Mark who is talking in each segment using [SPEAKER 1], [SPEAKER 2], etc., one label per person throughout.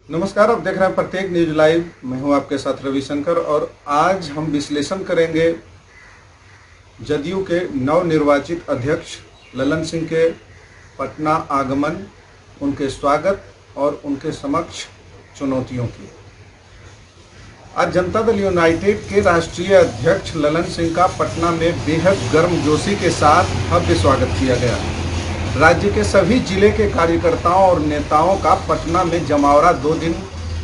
[SPEAKER 1] नमस्कार, आप देख रहे हैं प्रत्येक न्यूज लाइव। मैं हूं आपके साथ रविशंकर और आज हम विश्लेषण करेंगे जदयू के नवनिर्वाचित अध्यक्ष ललन सिंह के पटना आगमन, उनके स्वागत और उनके समक्ष चुनौतियों की। आज जनता दल यूनाइटेड के राष्ट्रीय अध्यक्ष ललन सिंह का पटना में बेहद गर्मजोशी के साथ भव्य स्वागत किया गया। राज्य के सभी जिले के कार्यकर्ताओं और नेताओं का पटना में जमावड़ा 2 दिन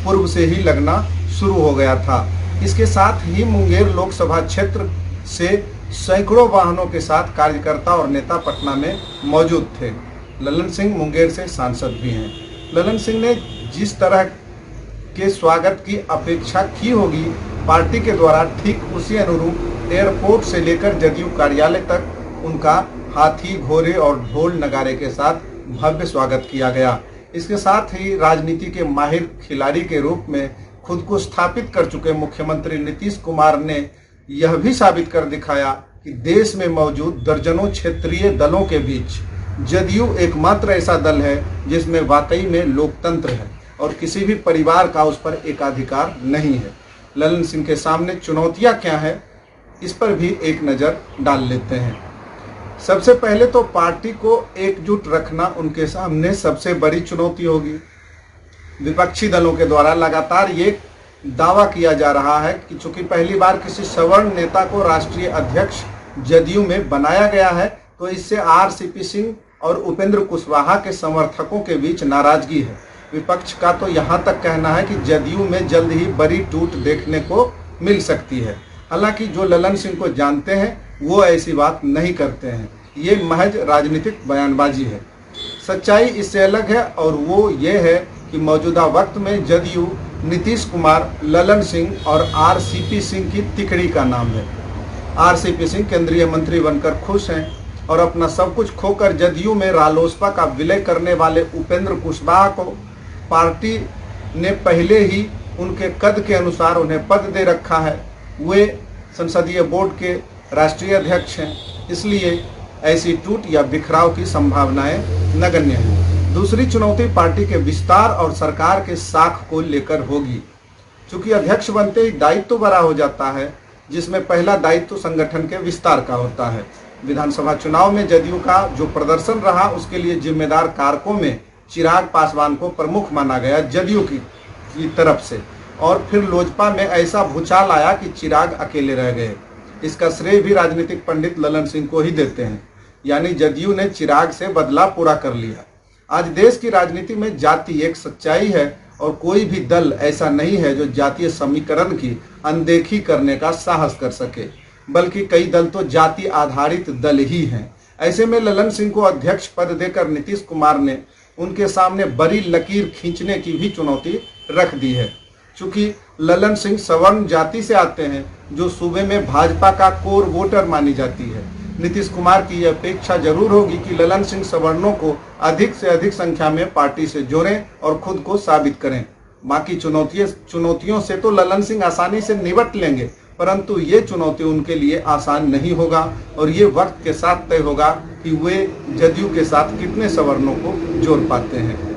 [SPEAKER 1] पूर्व से ही लगना शुरू हो गया था। इसके साथ ही मुंगेर लोकसभा क्षेत्र से सैकड़ों वाहनों के साथ कार्यकर्ता और नेता पटना में मौजूद थे। ललन सिंह मुंगेर से सांसद भी हैं। ललन सिंह ने जिस तरह के स्वागत की अपेक्षा की होगी, पार्टी के द्वारा ठीक उसी अनुरूप एयरपोर्ट से लेकर जदयू कार्यालय तक उनका हाथी, घोड़े और ढोल नगारे के साथ भव्य स्वागत किया गया। इसके साथ ही राजनीति के माहिर खिलाड़ी के रूप में खुद को स्थापित कर चुके मुख्यमंत्री नीतीश कुमार ने यह भी साबित कर दिखाया कि देश में मौजूद दर्जनों क्षेत्रीय दलों के बीच जदयू एकमात्र ऐसा दल है जिसमें वाकई में लोकतंत्र है और किसी भी परिवार का उस पर एकाधिकार नहीं है। ललन सिंह के सामने चुनौतियां क्या है, इस पर भी एक नज़र डाल लेते हैं। सबसे पहले तो पार्टी को एकजुट रखना उनके सामने सबसे बड़ी चुनौती होगी। विपक्षी दलों के द्वारा लगातार ये दावा किया जा रहा है कि चूंकि पहली बार किसी सवर्ण नेता को राष्ट्रीय अध्यक्ष जदयू में बनाया गया है, तो इससे आरसीपी सिंह और उपेंद्र कुशवाहा के समर्थकों के बीच नाराजगी है। विपक्ष का तो यहाँ तक कहना है कि जदयू में जल्द ही बड़ी टूट देखने को मिल सकती है। हालांकि जो ललन सिंह को जानते हैं वो ऐसी बात नहीं करते हैं, ये महज राजनीतिक बयानबाजी है। सच्चाई इससे अलग है और वो ये है कि मौजूदा वक्त में जदयू नीतीश कुमार, ललन सिंह और आरसीपी सिंह की तिकड़ी का नाम है। आरसीपी सिंह केंद्रीय मंत्री बनकर खुश हैं और अपना सब कुछ खोकर जदयू में रालोसपा का विलय करने वाले उपेंद्र कुशवाहा को पार्टी ने पहले ही उनके कद के अनुसार उन्हें पद दे रखा है। वे संसदीय बोर्ड के राष्ट्रीय अध्यक्ष हैं, इसलिए ऐसी टूट या बिखराव की संभावनाएं नगण्य हैं। दूसरी चुनौती पार्टी के विस्तार और सरकार के साख को लेकर होगी। चूंकि अध्यक्ष बनते ही दायित्व बड़ा हो जाता है, जिसमें पहला दायित्व संगठन के विस्तार का होता है। विधानसभा चुनाव में जदयू का जो प्रदर्शन रहा, उसके लिए जिम्मेदार कारकों में चिराग पासवान को प्रमुख माना गया जदयू की तरफ से, और फिर लोजपा में ऐसा भूचाल आया कि चिराग अकेले रह गए। इसका श्रेय भी राजनीतिक पंडित ललन सिंह को ही देते हैं, यानी जदयू ने चिराग से बदला पूरा कर लिया। आज देश की राजनीति में जाति एक सच्चाई है और कोई भी दल ऐसा नहीं है जो जातीय समीकरण की अनदेखी करने का साहस कर सके, बल्कि कई दल तो जाति आधारित दल ही हैं। ऐसे में ललन सिंह को अध्यक्ष पद देकर नीतीश कुमार ने उनके सामने बड़ी लकीर खींचने की भी चुनौती रख दी है। चूंकि ललन सिंह सवर्ण जाति से आते हैं, जो सूबे में भाजपा का कोर वोटर मानी जाती है। नीतीश कुमार की यह अपेक्षा जरूर होगी कि ललन सिंह सवर्णों को अधिक से अधिक संख्या में पार्टी से जोड़ें और खुद को साबित करें। बाकी चुनौतियों से तो ललन सिंह आसानी से निपट लेंगे, परंतु ये चुनौती उनके लिए आसान नहीं होगा और ये वक्त के साथ तय होगा कि वे जदयू के साथ कितने सवर्णों को जोड़ पाते हैं।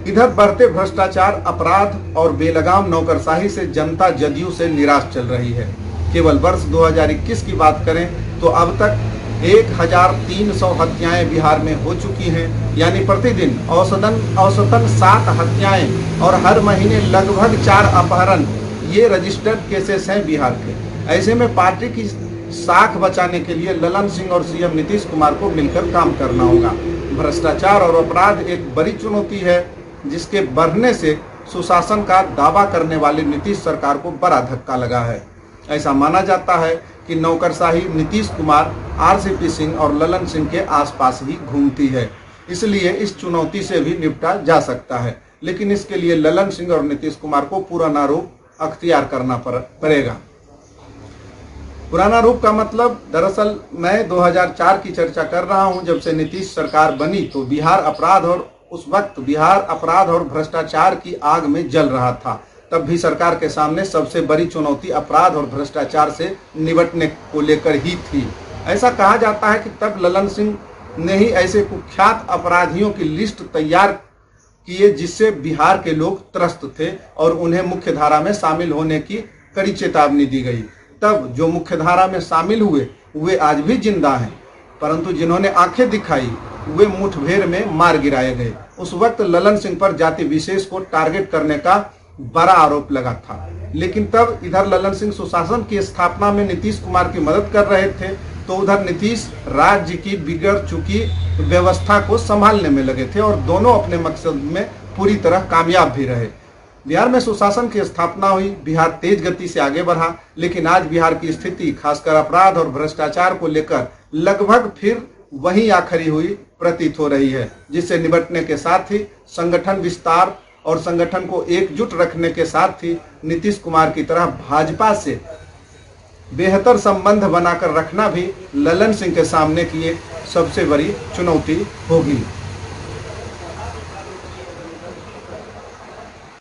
[SPEAKER 1] इधर बढ़ते भ्रष्टाचार, अपराध और बेलगाम नौकरशाही से जनता जदयू से निराश चल रही है। केवल वर्ष 2021 की बात करें तो अब तक 1300 हत्याएं बिहार में हो चुकी हैं, यानी प्रतिदिन औसतन 7 हत्याएं और हर महीने लगभग 4 अपहरण, ये रजिस्टर्ड केसेस हैं बिहार के। ऐसे में पार्टी की साख बचाने के लिए ललन सिंह और सीएम नीतीश कुमार को मिलकर काम करना होगा। भ्रष्टाचार और अपराध एक बड़ी चुनौती है, जिसके बढ़ने से सुशासन का दावा करने वाली नीतीश सरकार को बड़ा धक्का लगा है। ऐसा माना जाता है कि नौकरशाही नीतीश कुमार, आरसीपी सिंह और ललन सिंह के आसपास ही घूमती है, इसलिए इस चुनौती से भी निपटा जा सकता है। लेकिन इसके लिए ललन सिंह और नीतीश कुमार को पुराना रूप अख्तियार करना पड़ेगा। पुराना रूप का मतलब, दरअसल मैं 2004 की चर्चा कर रहा हूं। जब से नीतीश सरकार बनी तो उस वक्त बिहार अपराध और भ्रष्टाचार की आग में जल रहा था। तब भी सरकार के सामने सबसे बड़ी चुनौती अपराध और भ्रष्टाचार से निपटने को लेकर ही थी। ऐसा कहा जाता है कि तब ललन सिंह ने ही ऐसे कुख्यात अपराधियों की लिस्ट तैयार किए जिससे बिहार के लोग त्रस्त थे और उन्हें मुख्य धारा में शामिल होने की कड़ी चेतावनी दी गई। तब जो मुख्य धारा में शामिल हुए वे आज भी जिंदा हैं, परंतु जिन्होंने आंखें दिखाई वे मुठभेड़ में मार गिराए गए। उस वक्त ललन सिंह पर जाति विशेष को टारगेट करने का बड़ा आरोप लगा था, लेकिन तब इधर ललन सिंह सुशासन की स्थापना में नीतीश कुमार की मदद कर रहे थे, तो उधर नीतीश राज्य की बिगड़ चुकी व्यवस्था को संभालने में लगे थे और दोनों अपने मकसद में पूरी तरह कामयाब भी रहे। बिहार में सुशासन की स्थापना हुई, बिहार तेज गति से आगे बढ़ा, लेकिन आज बिहार की स्थिति खासकर अपराध और भ्रष्टाचार को लेकर लगभग फिर वही आ खड़ी हुई प्रतीत हो रही है, जिससे निपटने के साथ ही संगठन विस्तार और संगठन को एकजुट रखने के साथ ही नीतीश कुमार की तरह भाजपा से बेहतर संबंध बनाकर रखना भी ललन सिंह के सामने की एक सबसे बड़ी चुनौती होगी।